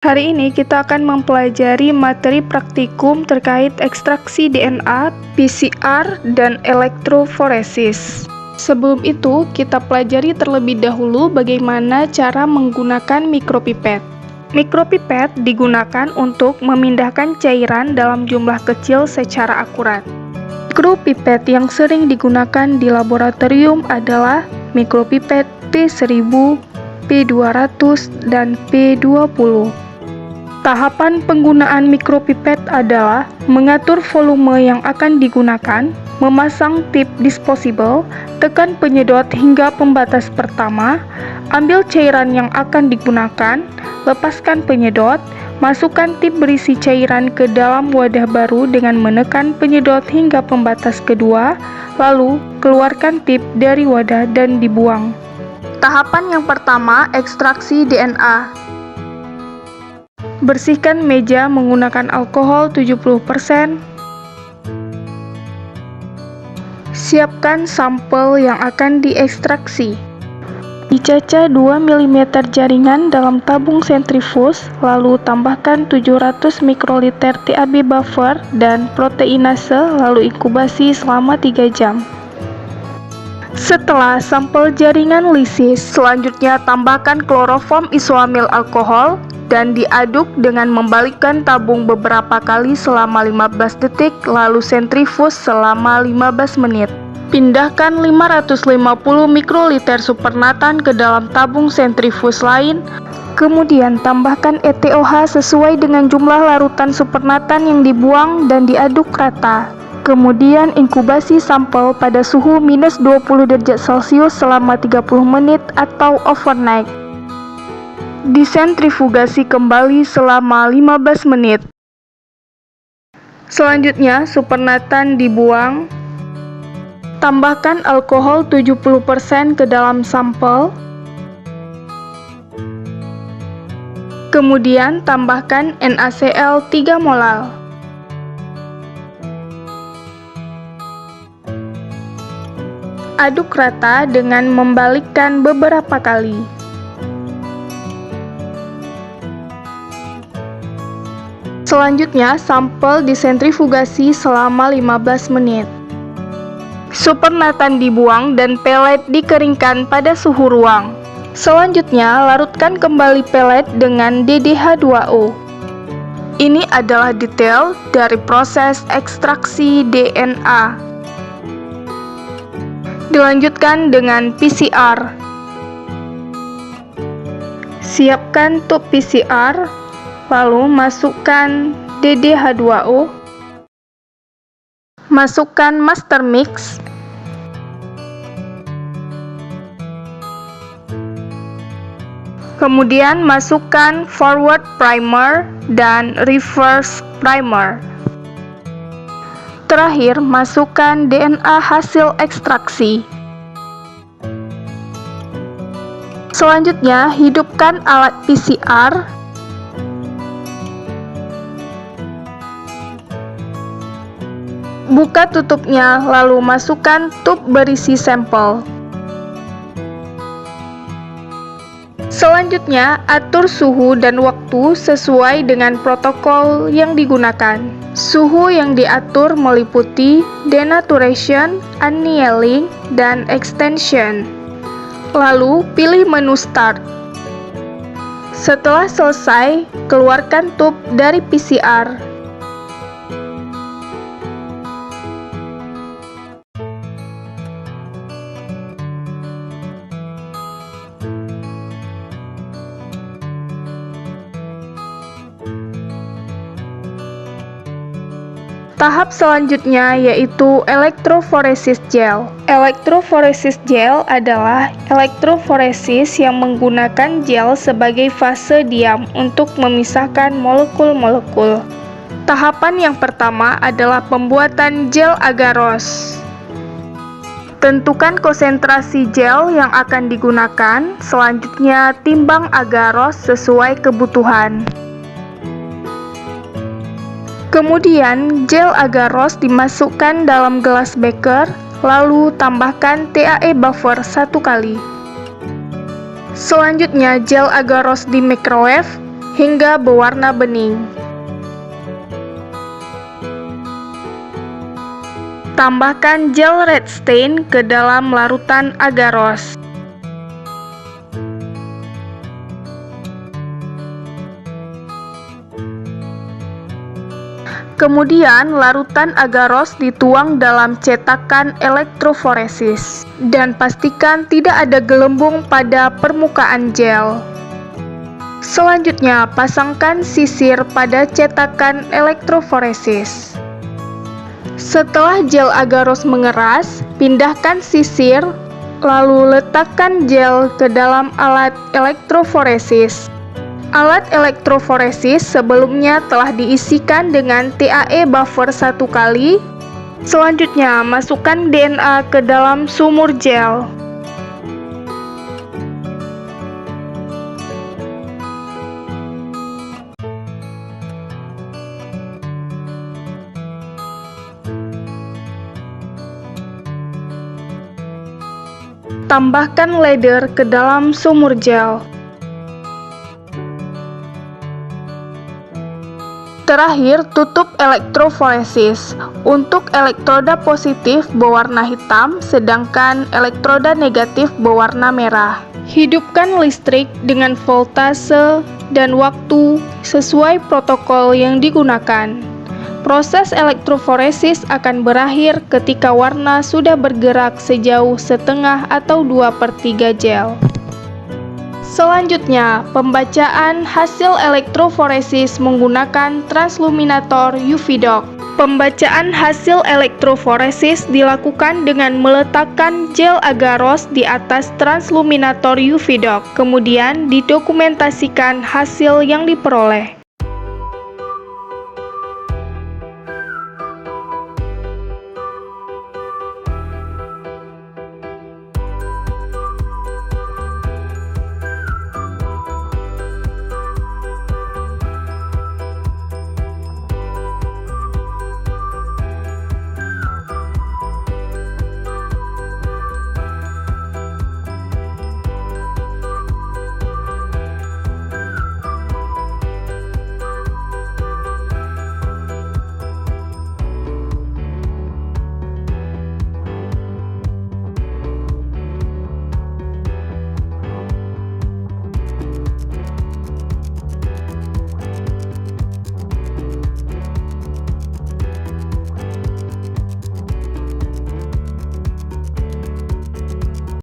Hari ini kita akan mempelajari materi praktikum terkait ekstraksi DNA, PCR, dan elektroforesis. Sebelum itu, kita pelajari terlebih dahulu bagaimana cara menggunakan mikropipet. Mikropipet digunakan untuk memindahkan cairan dalam jumlah kecil secara akurat. Mikropipet yang sering digunakan di laboratorium adalah mikropipet P1000, P200, dan P20. Tahapan penggunaan mikropipet adalah mengatur volume yang akan digunakan, memasang tip disposable, tekan penyedot hingga pembatas pertama, ambil cairan yang akan digunakan, lepaskan penyedot, masukkan tip berisi cairan ke dalam wadah baru dengan menekan penyedot hingga pembatas kedua, lalu keluarkan tip dari wadah dan dibuang. Tahapan yang pertama, ekstraksi DNA. Bersihkan meja menggunakan alkohol 70%. Siapkan sampel yang akan diekstraksi. Dicacah 2 mm jaringan dalam tabung sentrifuge, lalu tambahkan 700 mikroliter TAB buffer dan proteinase, lalu inkubasi selama 3 jam. Setelah sampel jaringan lisis, selanjutnya tambahkan kloroform isoamil alkohol dan diaduk dengan membalikkan tabung beberapa kali selama 15 detik, lalu sentrifuge selama 15 menit. Pindahkan 550 mikroliter supernatan ke dalam tabung sentrifuge lain, kemudian tambahkan ETOH sesuai dengan jumlah larutan supernatan yang dibuang dan diaduk rata. Kemudian inkubasi sampel pada suhu minus 20 derajat Celcius selama 30 menit atau overnight. Disentrifugasi kembali selama 15 menit. Selanjutnya, supernatan dibuang. Tambahkan alkohol 70% ke dalam sampel. Kemudian tambahkan NaCl 3 mol. Aduk rata dengan membalikkan beberapa kali. Selanjutnya, sampel disentrifugasi selama 15 menit. Supernatan dibuang dan pelet dikeringkan pada suhu ruang. Selanjutnya, larutkan kembali pelet dengan DDH2O. Ini adalah detail dari proses ekstraksi DNA. Dilanjutkan dengan PCR. Siapkan tub PCR. Lalu masukkan DDH2O, masukkan master mix, kemudian masukkan forward primer dan reverse primer. Terakhir, masukkan DNA hasil ekstraksi. Selanjutnya, hidupkan alat PCR. Buka tutupnya, lalu masukkan tub berisi sampel. Selanjutnya, atur suhu dan waktu sesuai dengan protokol yang digunakan. Suhu yang diatur meliputi denaturation, annealing, dan extension. Lalu, pilih menu Start. Setelah selesai, keluarkan tub dari PCR. Tahap selanjutnya yaitu elektroforesis gel. Elektroforesis gel adalah elektroforesis yang menggunakan gel sebagai fase diam untuk memisahkan molekul-molekul. Tahapan yang pertama adalah pembuatan gel agaros. Tentukan konsentrasi gel yang akan digunakan, selanjutnya timbang agaros sesuai kebutuhan. Kemudian, gel agaros dimasukkan dalam gelas beker, lalu tambahkan TAE buffer 1 kali. Selanjutnya, gel agaros di microwave hingga berwarna bening. Tambahkan gel red stain ke dalam larutan agarose. Kemudian larutan agarose dituang dalam cetakan elektroforesis dan pastikan tidak ada gelembung pada permukaan gel. Selanjutnya, pasangkan sisir pada cetakan elektroforesis. Setelah gel agarose mengeras, pindahkan sisir, lalu letakkan gel ke dalam alat elektroforesis. Alat elektroforesis sebelumnya telah diisikan dengan TAE buffer 1 kali. Selanjutnya, masukkan DNA ke dalam sumur gel. Tambahkan ladder ke dalam sumur gel. Terakhir, tutup elektroforesis. Untuk elektroda positif berwarna hitam, sedangkan elektroda negatif berwarna merah. Hidupkan listrik dengan voltase dan waktu sesuai protokol yang digunakan. Proses elektroforesis akan berakhir ketika warna sudah bergerak sejauh setengah atau 2/3 gel. Selanjutnya, pembacaan hasil elektroforesis menggunakan transluminator UV Dock. Pembacaan hasil elektroforesis dilakukan dengan meletakkan gel agarose di atas transluminator UV Dock, kemudian didokumentasikan hasil yang diperoleh.